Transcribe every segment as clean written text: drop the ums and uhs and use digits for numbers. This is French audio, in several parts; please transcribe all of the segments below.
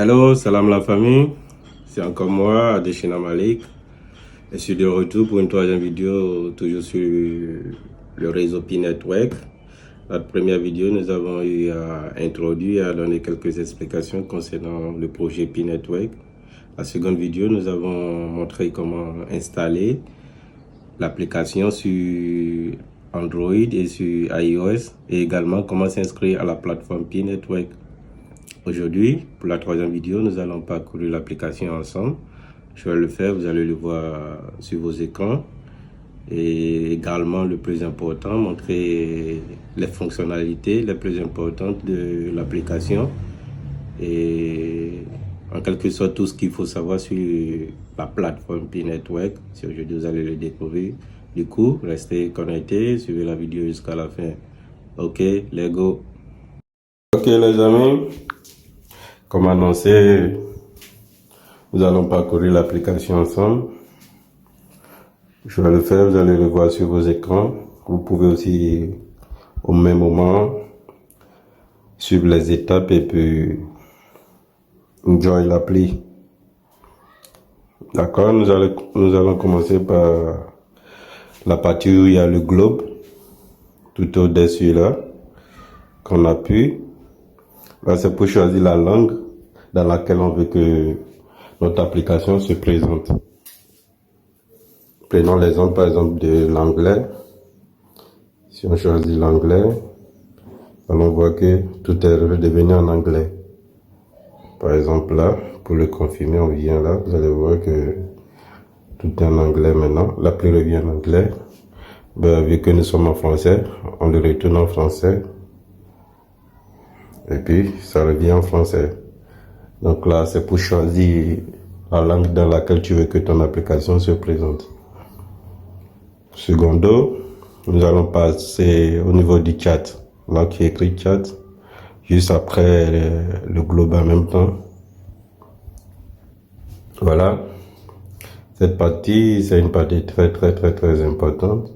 Hello, salam la famille, c'est encore moi, Adeshina Malik. Je suis de retour pour une troisième vidéo, toujours sur le réseau P-Network. Notre première vidéo, nous avons eu à introduire et à donner quelques explications concernant le projet P-Network. La seconde vidéo, nous avons montré comment installer l'application sur Android et sur iOS et également comment s'inscrire à la plateforme P-Network. Aujourd'hui, pour la troisième vidéo, nous allons parcourir l'application ensemble. Je vais le faire, vous allez le voir sur vos écrans. Et également, le plus important, montrer les fonctionnalités les plus importantes de l'application. Et en quelque sorte, tout ce qu'il faut savoir sur la plateforme P-Network. Si aujourd'hui, vous allez le découvrir. Du coup, restez connectés, suivez la vidéo jusqu'à la fin. Ok, let's go. Ok les amis, comme annoncé, nous allons parcourir l'application ensemble. Je vais le faire, vous allez le voir sur vos écrans. Vous pouvez aussi au même moment suivre les étapes et puis enjoy l'appli. D'accord, nous allons commencer par la partie où il y a le globe, tout au-dessus là, qu'on appuie. Là, c'est pour choisir la langue dans laquelle on veut que notre application se présente. Prenons l'exemple par exemple de l'anglais. Si on choisit l'anglais, on voit que tout est redevenu en anglais. Par exemple là, pour le confirmer, on vient là, vous allez voir que tout est en anglais maintenant. L'appli revient en anglais. Vu que nous sommes en français, on le retourne en français. Et puis, ça revient en français. Donc là, c'est pour choisir la langue dans laquelle tu veux que ton application se présente. Secondo, nous allons passer au niveau du chat. Là qui est écrit chat, juste après le globe en même temps. Voilà. Cette partie, c'est une partie très importante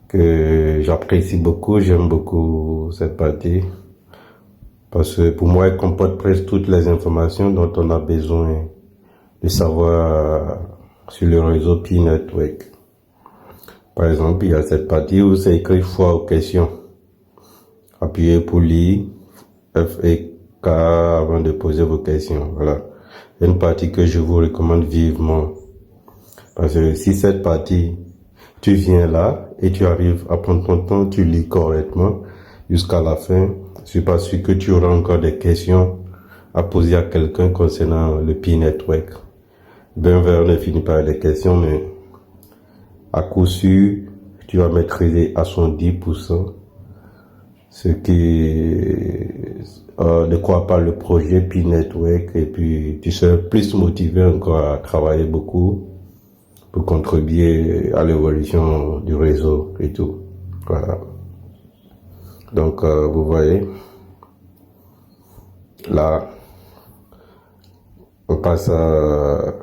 que j'apprécie beaucoup. J'aime beaucoup cette partie parce que pour moi, elle comporte presque toutes les informations dont on a besoin de savoir sur le réseau P-Network. Par exemple, il y a cette partie où c'est écrit foi aux questions. Appuyez pour lire F et K avant de poser vos questions. Voilà. C'est une partie que je vous recommande vivement. Parce que si cette partie, tu viens là et tu arrives à prendre ton temps, tu lis correctement jusqu'à la fin, je suis pas sûr que tu auras encore des questions à poser à quelqu'un concernant le P-Network. Bien vers ne finit pas avec des questions, mais à coup sûr, tu vas maîtriser à 110% ce qui de quoi parle le projet P-Network et puis tu seras plus motivé encore à travailler beaucoup pour contribuer à l'évolution du réseau et tout. Voilà. Donc vous voyez, là, on passe à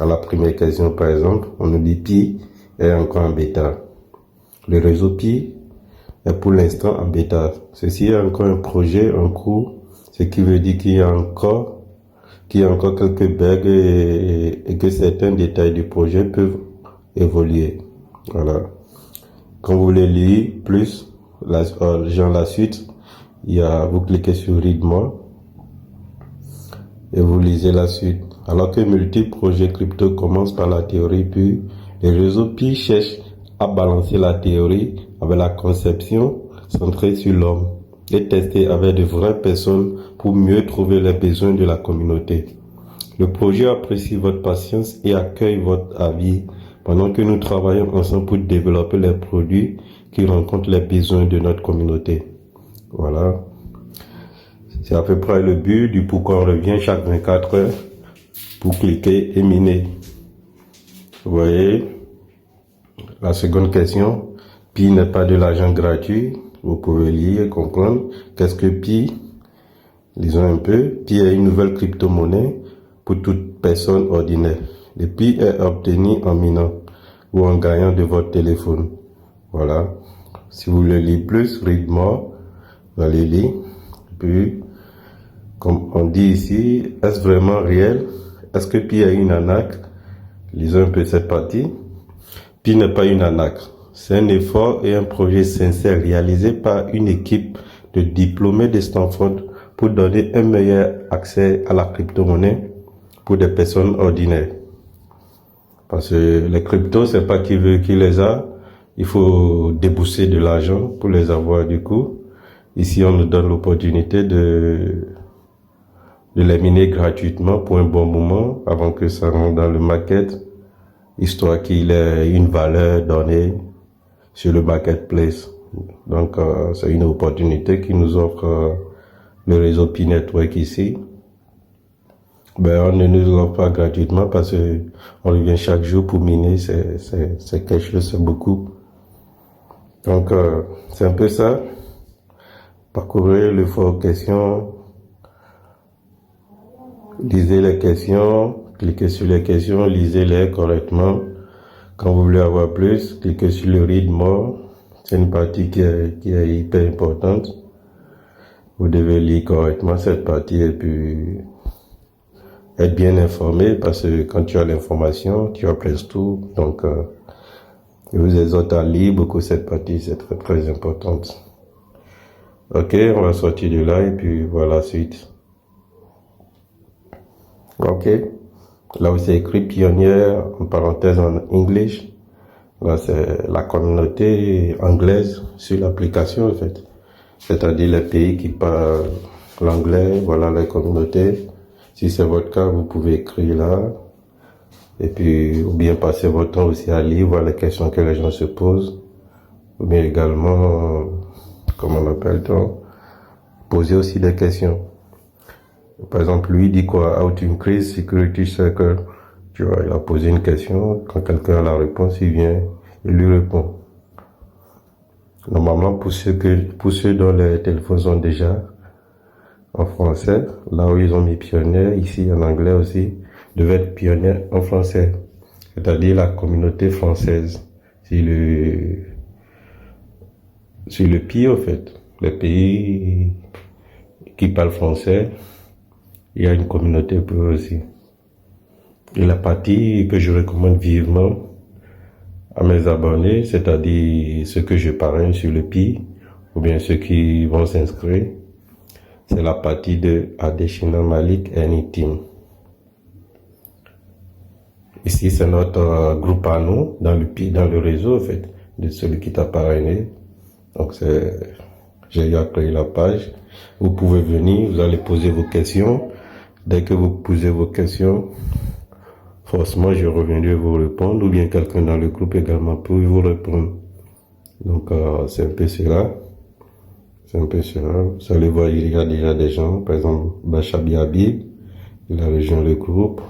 la première question par exemple. On nous dit Pi est encore en bêta. Le réseau Pi est pour l'instant en bêta. Ceci est encore un projet en cours, ce qui veut dire qu'il y a encore quelques bugs et que certains détails du projet peuvent évoluer. Voilà. Quand vous voulez lire plus, la suite, vous cliquez sur Read More et vous lisez la suite. Alors que multiples projets crypto commencent par la théorie puis le réseau Pi cherche à balancer la théorie avec la conception centrée sur l'homme et tester avec de vraies personnes pour mieux trouver les besoins de la communauté. Le projet apprécie votre patience et accueille votre avis pendant que nous travaillons ensemble pour développer les produits qui rencontrent les besoins de notre communauté. Voilà. C'est à peu près le but du pourquoi on revient chaque 24 heures pour cliquer et miner. Vous voyez, la seconde question, Pi n'est pas de l'argent gratuit. Vous pouvez lire et comprendre. Qu'est-ce que Pi? Lisons un peu. Pi est une nouvelle crypto-monnaie pour toute personne ordinaire. Le Pi est obtenu en minant ou en gagnant de votre téléphone. Voilà. Si vous voulez lire plus, Read More, vous allez lire. Puis, Comme on dit ici, est-ce vraiment réel? Est-ce que Pi est une arnaque? Lisons un peu cette partie. Pi n'est pas une arnaque. C'est un effort et un projet sincère réalisé par une équipe de diplômés de Stanford pour donner un meilleur accès à la crypto-monnaie pour des personnes ordinaires. Parce que les cryptos, c'est pas qui veut qui les a. Il faut débourser de l'argent pour les avoir du coup. Ici, on nous donne l'opportunité de les miner gratuitement pour un bon moment avant que ça rentre dans le market, histoire qu'il ait une valeur donnée sur le marketplace. Donc, c'est une opportunité qui nous offre le réseau Pi Network ici. On ne nous l'offre pas gratuitement parce que on revient chaque jour pour miner, c'est quelque chose, c'est beaucoup. Donc, c'est un peu ça. Parcourez le fort questions, lisez les questions, cliquez sur les questions, lisez-les correctement. Quand vous voulez avoir plus, cliquez sur le read more. C'est une partie qui est hyper importante. Vous devez lire correctement cette partie et puis être bien informé parce que quand tu as l'information, tu as presque tout. Donc, je vous exhorte à lire beaucoup cette partie, c'est très très importante. Ok, on va sortir de là et puis voilà la suite. Ok, là où c'est écrit pionnière, en parenthèse en English, là c'est la communauté anglaise sur l'application en fait. C'est-à-dire les pays qui parlent l'anglais, voilà les communautés. Si c'est votre cas, vous pouvez écrire là. Et puis, ou bien passer votre temps aussi à lire, voir les questions que les gens se posent. Ou bien également, comment on appelle-t-on, poser aussi des questions. Par exemple, lui dit quoi? How to increase security circle. Tu vois, il a posé une question. Quand quelqu'un a la réponse, il vient, il lui répond. Normalement, pour ceux dont les téléphones sont déjà en français, là où ils ont mis pionnière, ici en anglais aussi, devait être pionnière en français. C'est-à-dire la communauté française. Sur le Pi, au fait. Les pays qui parlent français, il y a une communauté pour eux aussi. Et la partie que je recommande vivement à mes abonnés, c'est-à-dire ceux que je parraine sur le Pi, ou bien ceux qui vont s'inscrire, c'est la partie de Adeshina Malik Anyteam. Ici, c'est notre groupe à nous, dans le Pi, dans le réseau, en fait, de celui qui t'a parrainé. Donc, j'ai créé la page. Vous pouvez venir, vous allez poser vos questions. Dès que vous posez vos questions, forcément, je reviendrai vous répondre, ou bien quelqu'un dans le groupe également peut vous répondre. Donc, c'est un peu cela. C'est un peu cela. Vous allez voir, il y a déjà des gens, par exemple, Bachabi Habib, il a rejoint le groupe.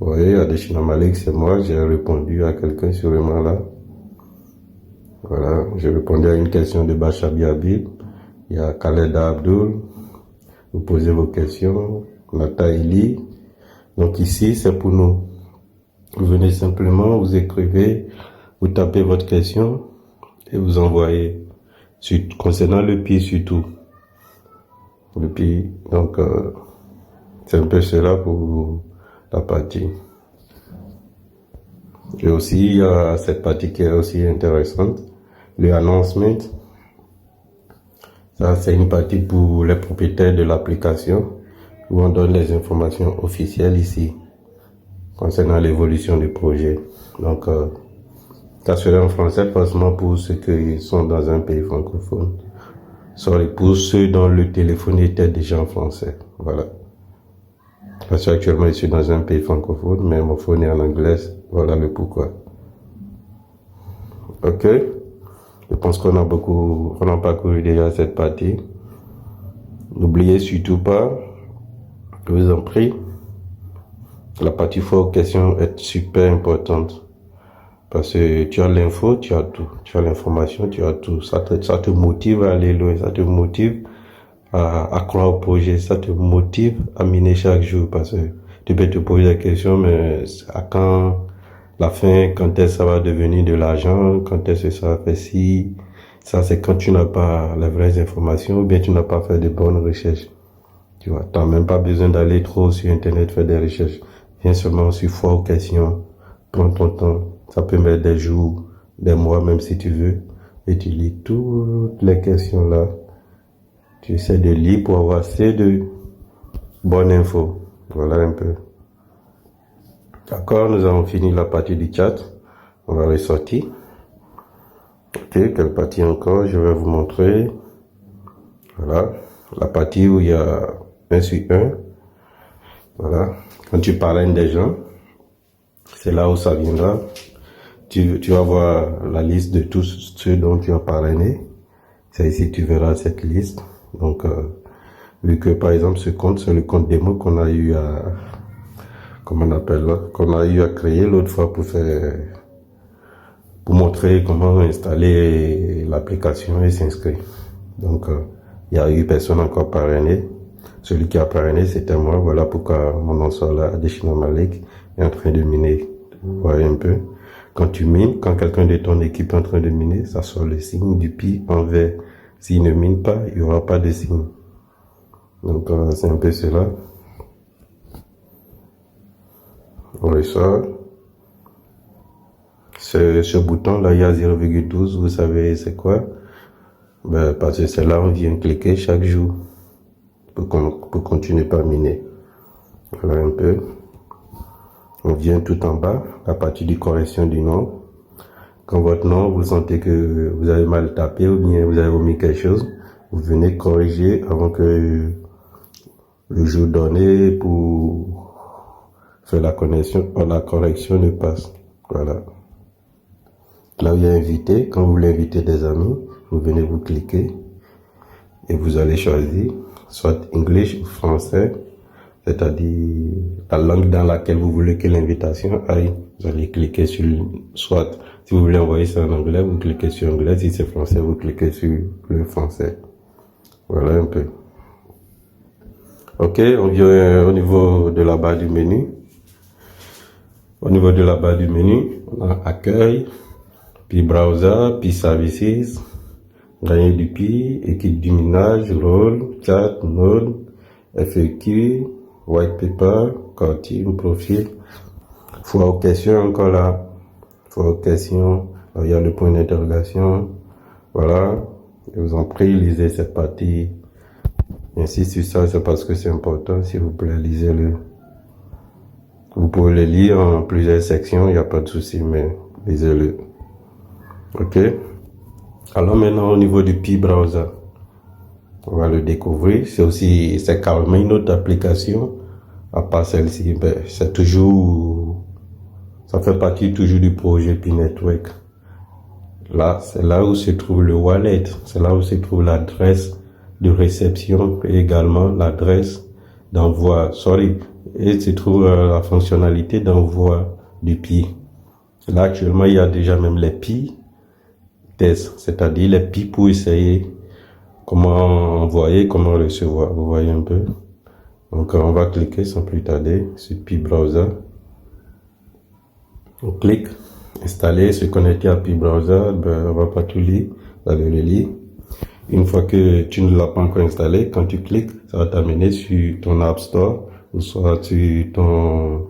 Vous voyez, Adeshina Malik, c'est moi, j'ai répondu à quelqu'un sûrement là. Voilà, j'ai répondu à une question de Bachabi Habib. Il y a Khaled Abdul. Vous posez vos questions. Nata Eli. Donc ici, c'est pour nous. Vous venez simplement, vous écrivez, vous tapez votre question et vous envoyez. Concernant le Pi surtout. Le Pi, donc c'est un peu cela pour la partie. Et aussi, il y a cette partie qui est aussi intéressante, le announcement. Ça, c'est une partie pour les propriétaires de l'application où on donne les informations officielles ici concernant l'évolution du projet. Donc, ça serait en français forcément pour ceux qui sont dans un pays francophone. Sorry, pour ceux dont le téléphone était déjà en français. Voilà. Parce qu'actuellement, je suis dans un pays francophone, mais mon phone est en anglais. Voilà le pourquoi. Ok. Je pense qu'on a parcouru déjà cette partie. N'oubliez surtout pas, je vous en prie, la partie fort question est super importante. Parce que tu as l'info, tu as tout. Tu as l'information, tu as tout. Ça te motive à aller loin, ça te motive à croire au projet, ça te motive à miner chaque jour. Parce que tu peux te poser des questions, mais à quand la fin, quand est-ce que ça va devenir de l'argent, quand est-ce que ça va faire ci. Ça, c'est quand tu n'as pas les vraies informations ou bien tu n'as pas fait de bonnes recherches. Tu vois, t'as même pas besoin d'aller trop sur Internet faire des recherches. Viens seulement sur Foire aux questions. Prends ton temps. Ça peut mettre des jours, des mois, même si tu veux. Et tu lis toutes les questions là. Tu essaies de lire pour avoir assez de bonnes infos. Voilà un peu. D'accord, nous avons fini la partie du chat. On va ressortir. Ok, quelle partie encore? Je vais vous montrer. Voilà. La partie où il y a 1 sur 1. Voilà. Quand tu parraines des gens, c'est là où ça viendra. Tu vas voir la liste de tous ceux dont tu as parrainé. C'est ici que tu verras cette liste. Donc, vu que par exemple ce compte, c'est le compte démo qu'on a eu à, comment on appelle là, qu'on a eu à créer l'autre fois pour montrer comment installer l'application et s'inscrire. Donc, il y a eu personne encore parrainé. Celui qui a parrainé, c'était moi. Voilà pourquoi mon nom sort là, Adeshina Malik, est en train de miner. Vous voyez un peu. Quand tu mines, quand quelqu'un de ton équipe est en train de miner, ça sort le signe du pi en vert. S'il ne mine pas, il n'y aura pas de signe. Donc, c'est un peu cela. On ressort. Ce bouton là, il y a 0,12. Vous savez c'est quoi? Ben, parce que c'est là où on vient cliquer chaque jour pour continuer par miner. Voilà un peu. On vient tout en bas, à partir de correction du nom. Quand votre nom, vous sentez que vous avez mal tapé ou bien vous avez omis quelque chose, vous venez corriger avant que le jour donné pour faire la correction ne passe. Voilà. Là où il y a invité, quand vous voulez inviter des amis, vous venez vous cliquer et vous allez choisir soit English ou français, c'est-à-dire la langue dans laquelle vous voulez que l'invitation aille. Vous allez cliquer sur, soit si vous voulez envoyer ça en anglais, vous cliquez sur anglais, si c'est français, vous cliquez sur le français. Voilà un peu. Ok, on vient au niveau de la barre du menu. Au niveau de la barre du menu, on a accueil, puis browser, puis services, gagner du pi, équipe du minage, rôle, chat, node, FAQ, white paper, cartoon, profil, foire aux questions encore là, foire aux questions, alors, il y a le point d'interrogation, voilà, je vous en prie, lisez cette partie, j'insiste sur ça, c'est parce que c'est important, s'il vous plaît, lisez-le. Vous pouvez le lire en plusieurs sections, il n'y a pas de souci, mais lisez-le. Ok. Alors maintenant au niveau du Pi Browser, on va le découvrir. C'est carrément une autre application à part celle-ci. Ben, c'est toujours, ça fait partie toujours du projet Pi Network. Là, c'est là où se trouve le wallet, c'est là où se trouve l'adresse de réception et également l'adresse d'envoi. Et se trouve la fonctionnalité d'envoi du Pi. Là actuellement il y a déjà même les Pi test, c'est-à-dire les pi pour essayer comment envoyer, comment recevoir. Vous voyez un peu. Donc on va cliquer sans plus tarder sur Pi Browser. On clique, installer, se connecter à Pi Browser. Ben, on va pas tout lire, vous allez le lire. Une fois que tu ne l'as pas encore installé, quand tu cliques, ça va t'amener sur ton App Store ou soit sur ton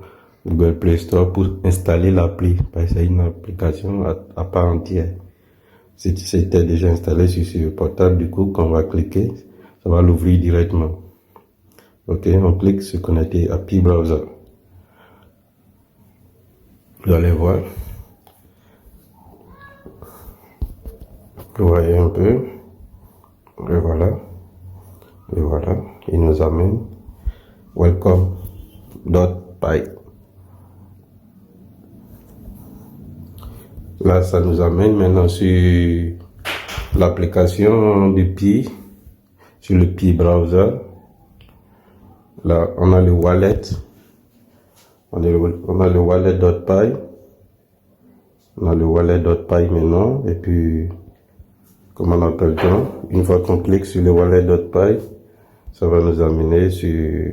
Google Play Store pour installer l'appli. Parce que c'est une application à part entière. Si c'était déjà installé sur ce portable, du coup, quand on va cliquer, ça va l'ouvrir directement. Ok, on clique se connecter à Pi Browser. Vous allez voir. Vous voyez un peu. Et voilà. Et voilà. Il nous amène welcome.py. Là, ça nous amène maintenant sur l'application du Pi, sur le Pi Browser. Là, on a le wallet. On a le wallet.py. On a le wallet.py maintenant. Et puis, comment on appelle ça? Une fois qu'on clique sur le wallet.py, ça va nous amener sur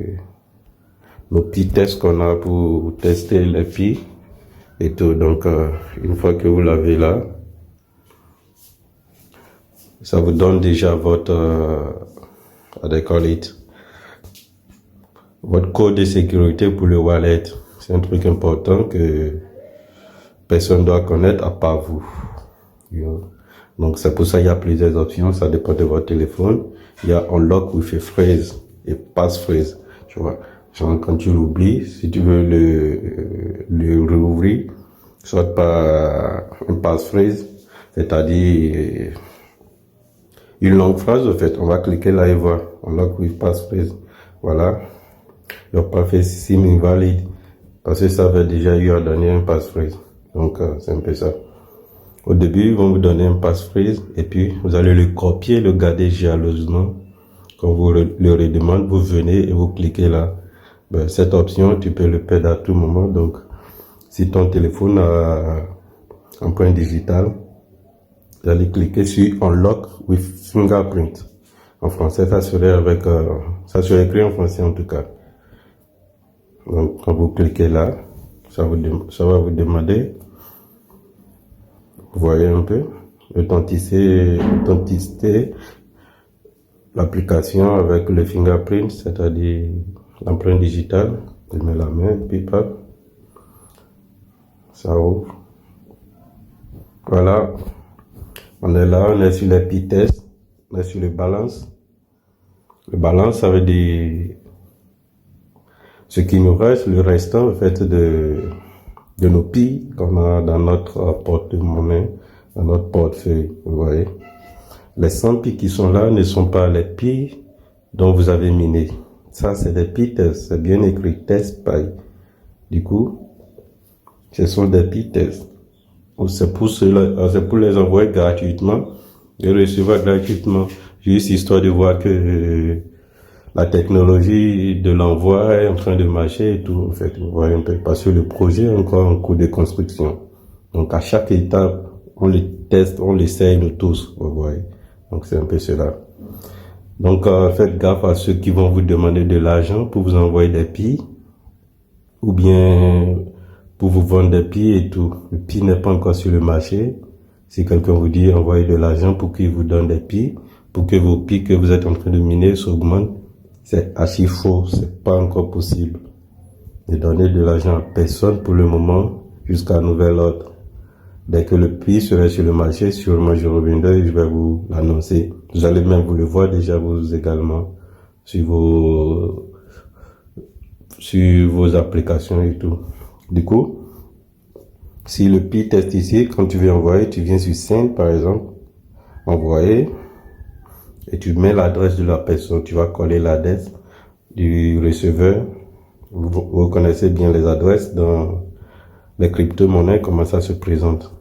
nos petits tests qu'on a pour tester les Pi. Et tout, donc une fois que vous l'avez là, ça vous donne déjà votre votre code de sécurité pour le wallet. C'est un truc important que personne ne doit connaître à part vous. Donc c'est pour ça qu'il y a plusieurs options, ça dépend de votre téléphone. Il y a unlock with a phrase et passphrase. Tu vois, genre quand tu l'oublies, si tu veux le rouvrir, soit par une passphrase, c'est-à-dire une longue phrase, en fait, on va cliquer là et voir. Unlock with passphrase. Voilà. Your password sim invalid. Parce que ça veut déjà eu à donner un passphrase. Donc, c'est un peu ça. Au début, ils vont vous donner un passphrase et puis vous allez le copier, le garder jalousement. Quand vous le redemandez, vous venez et vous cliquez là. Ben, cette option, tu peux le perdre à tout moment. Donc, si ton téléphone a empreinte digitale, vous allez cliquer sur Unlock with Fingerprint. En français, ça serait écrit en français en tout cas. Donc, quand vous cliquez là, ça va vous demander, vous voyez un peu, authentifier l'application avec le fingerprint, c'est-à-dire l'empreinte digitale. Je mets la main, puis hop, ça ouvre. Voilà, on est là, on est sur les p-tests, on est sur le balance. Le balance, ça veut dire ce qui nous reste, le restant, en fait, de nos pi qu'on a dans notre porte-monnaie, dans notre portefeuille, vous voyez. Les 100 pi qui sont là ne sont pas les pi dont vous avez miné. Ça, c'est des p-tests, c'est bien écrit, test pay. Du coup, ce sont des p-tests. C'est pour les envoyer gratuitement et recevoir gratuitement, juste histoire de voir que la technologie de l'envoi est en train de marcher et tout, en fait, vous voyez un peu, parce que le projet est encore en cours de construction. Donc, à chaque étape, on les teste, on l'essaye nous tous, vous voyez. Donc, c'est un peu cela. Donc, faites gaffe à ceux qui vont vous demander de l'argent pour vous envoyer des pi, ou bien pour vous vendre des pi et tout. Le pi n'est pas encore sur le marché. Si quelqu'un vous dit envoyez de l'argent pour qu'il vous donne des pi, pour que vos pi que vous êtes en train de miner s'augmentent, c'est archi faux, c'est pas encore possible de donner de l'argent à personne pour le moment jusqu'à nouvel ordre. Dès que le prix serait sur le marché, sûrement je reviendrai et je vais vous l'annoncer. Vous allez même vous le voir déjà vous également sur vos applications et tout. Du coup, si le prix test ici, quand tu veux envoyer, tu viens sur Send par exemple, envoyer, et tu mets l'adresse de la personne, tu vas coller l'adresse du receveur. Vous connaissez bien les adresses dans les crypto-monnaies, comment ça se présente.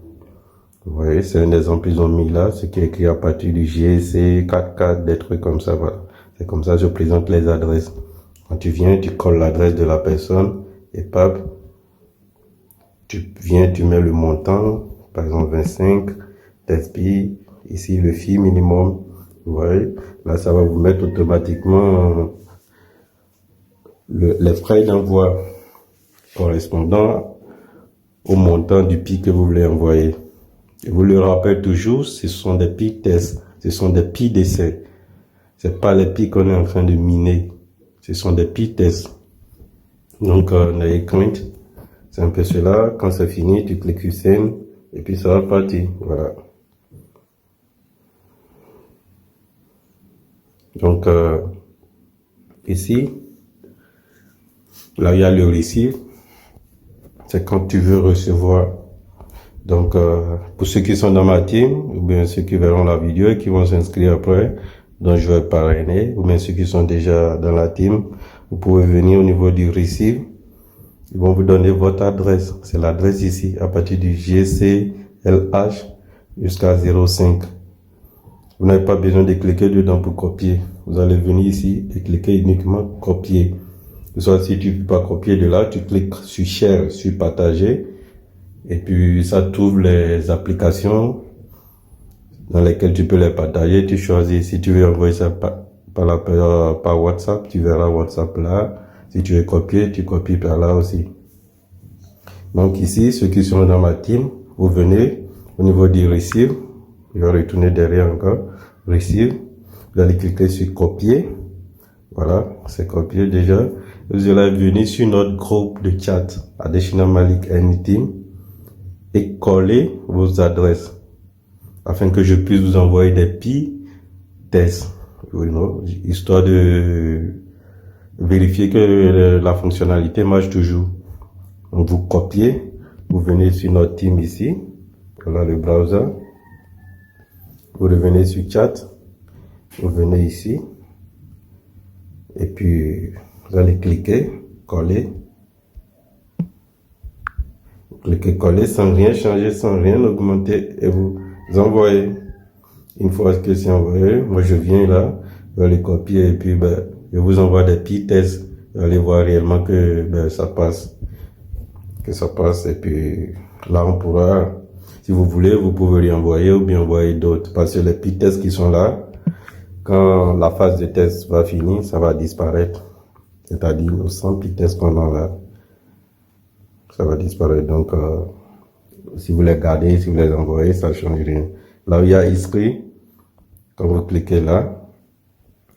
Vous voyez, c'est un exemple qu'ils ont mis là, ce qui est écrit à partir du GC, 44, des trucs comme ça, voilà. C'est comme ça que je présente les adresses. Quand tu viens, tu colles l'adresse de la personne, et pap, tu viens, tu mets le montant, par exemple 25, TSP, ici le fee minimum, vous voyez, là ça va vous mettre automatiquement les frais d'envoi correspondant au montant du pi que vous voulez envoyer. Je vous le rappelle toujours, ce sont des pi tests, ce sont des pi d'essai. C'est pas les pi qu'on est en train de miner, ce sont des pi tests. Donc, n'ayez crainte. C'est un peu cela. Quand c'est fini, tu cliques sur Send et puis ça va partir. Voilà. Donc, ici, là, il y a le receive. C'est quand tu veux recevoir. Donc, pour ceux qui sont dans ma team, ou bien ceux qui verront la vidéo et qui vont s'inscrire après, dont je vais parrainer, ou bien ceux qui sont déjà dans la team, vous pouvez venir au niveau du receive. Ils vont vous donner votre adresse. C'est l'adresse ici, à partir du GCLH jusqu'à 05. Vous n'avez pas besoin de cliquer dedans pour copier. Vous allez venir ici et cliquer uniquement copier. Soit si tu ne peux pas copier de là, tu cliques sur share, sur partager. Et puis, ça trouve les applications dans lesquelles tu peux les partager. Tu choisis si tu veux envoyer ça par WhatsApp, tu verras WhatsApp là. Si tu veux copier, tu copies par là aussi. Donc ici, ceux qui sont dans ma team, vous venez au niveau du receive. Je vais retourner derrière encore. Receive. Vous allez cliquer sur copier. Voilà, c'est copié déjà. Vous allez venir sur notre groupe de chat Adesina Malik Anyteam et coller vos adresses afin que je puisse vous envoyer des petits tests, histoire de vérifier que la fonctionnalité marche toujours. Donc vous copiez, vous venez sur notre team ici, voilà le browser, vous revenez sur chat, vous venez ici, et puis vous allez cliquer, coller, vous cliquez coller sans rien changer, sans rien augmenter, et vous envoyez. Une fois que c'est envoyé, moi je viens là, je vais les copier, et puis je vous envoie des petits tests, vous allez voir réellement que ça passe. Et puis là on pourra, si vous voulez, vous pouvez lui envoyer ou bien envoyer d'autres, parce que les petits tests qui sont là, quand la phase de test va finir, ça va disparaître, c'est-à-dire nos 100 petits tests qu'on a là, ça va disparaître. Donc si vous les gardez, si vous les envoyez, ça ne change rien. Là où il y a inscrit, quand vous cliquez là,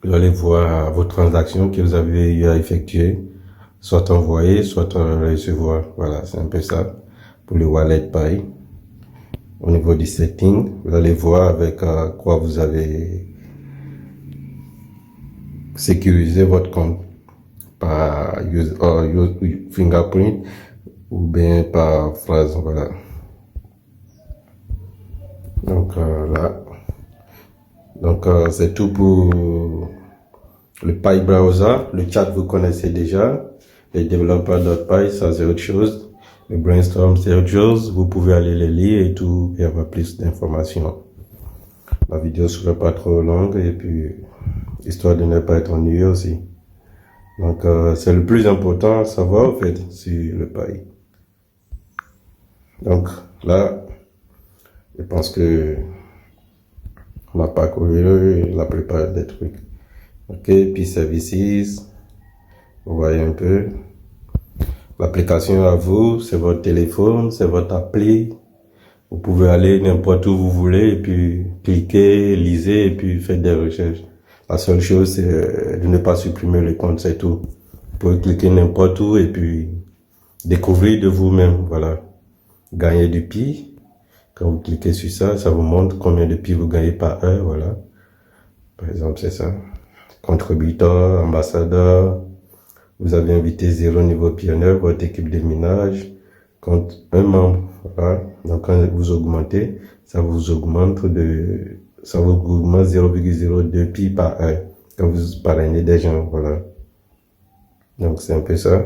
vous allez voir vos transactions que vous avez eu à effectuer, soit envoyer, soit recevoir. Voilà, c'est un peu ça pour le wallet Pay. Au niveau du setting, vous allez voir avec quoi vous avez sécurisé votre compte, par fingerprint ou bien par phrase. Voilà. Donc là, c'est tout pour le Pay browser. Le chat vous connaissez déjà. Les développeurs.py, ça c'est autre chose. Le brainstorm c'est autre chose. Vous pouvez aller les lire et tout et avoir plus d'informations. La vidéo ne sera pas trop longue et puis histoire de ne pas être ennuyé aussi. Donc c'est le plus important à savoir en fait sur le Pay. Donc là, je pense que on n'a pas couru la plupart des trucs. Ok, puis services, vous voyez un peu. L'application à vous, c'est votre téléphone, c'est votre appli. Vous pouvez aller n'importe où vous voulez et puis cliquer, lisez et puis faites des recherches. La seule chose, c'est de ne pas supprimer le compte, c'est tout. Vous pouvez cliquer n'importe où et puis découvrir de vous-même, voilà. Gagner du pi. Quand vous cliquez sur ça, ça vous montre combien de pi vous gagnez par heure, voilà. Par exemple, c'est ça. Contributeur, ambassadeur. Vous avez invité 0 niveau pionnier, votre équipe de minage, compte un membre, voilà. Donc, quand vous augmentez, ça vous augmente 0,02 pi par heure quand vous parrainez des gens, voilà. Donc, c'est un peu ça.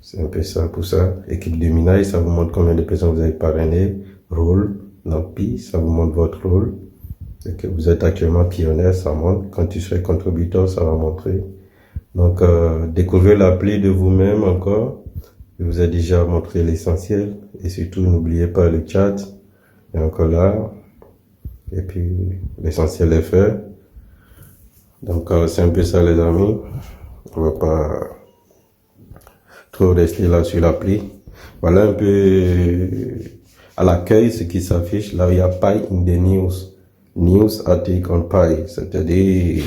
C'est un peu ça pour ça. Équipe de minage, ça vous montre combien de personnes vous avez parrainé. Rôle, donc pi, ça vous montre votre rôle. Et que vous êtes actuellement pionnier, ça montre. Quand tu seras contributeur, ça va montrer. Donc, découvrez l'appli de vous-même encore. Je vous ai déjà montré l'essentiel. Et surtout, n'oubliez pas le chat. Et encore là. Et puis, l'essentiel est fait. Donc, c'est un peu ça, les amis. On va pas trop rester là sur l'appli. Voilà un peu à l'accueil ce qui s'affiche. Là, il y a Pay in the News. News article on Pay. C'est-à-dire, il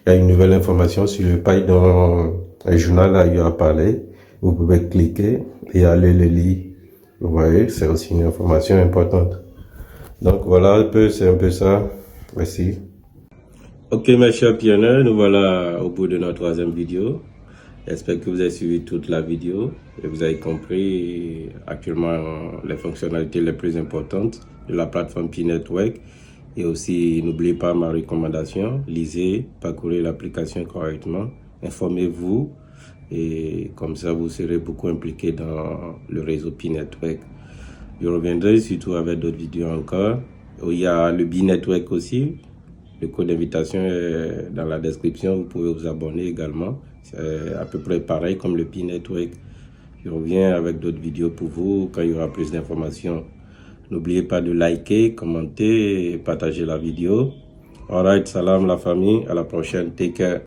y a une nouvelle information sur le Pay dans un journal là, il y a parlé. Vous pouvez cliquer et aller le lire. Vous voyez, c'est aussi une information importante. Donc voilà, c'est un peu ça. Merci. Ok mes chers pionniers, nous voilà au bout de notre 3e vidéo. J'espère que vous avez suivi toute la vidéo et vous avez compris actuellement les fonctionnalités les plus importantes de la plateforme Pi Network. Et aussi, n'oubliez pas ma recommandation, lisez, parcourez l'application correctement, informez-vous et comme ça vous serez beaucoup impliqué dans le réseau Pi Network. Je reviendrai surtout avec d'autres vidéos encore. Il y a le Pi Network aussi. Le code d'invitation est dans la description. Vous pouvez vous abonner également. C'est à peu près pareil comme le Pi Network. Je reviens avec d'autres vidéos pour vous quand il y aura plus d'informations. N'oubliez pas de liker, commenter et partager la vidéo. Alright, salam la famille. À la prochaine. Take care.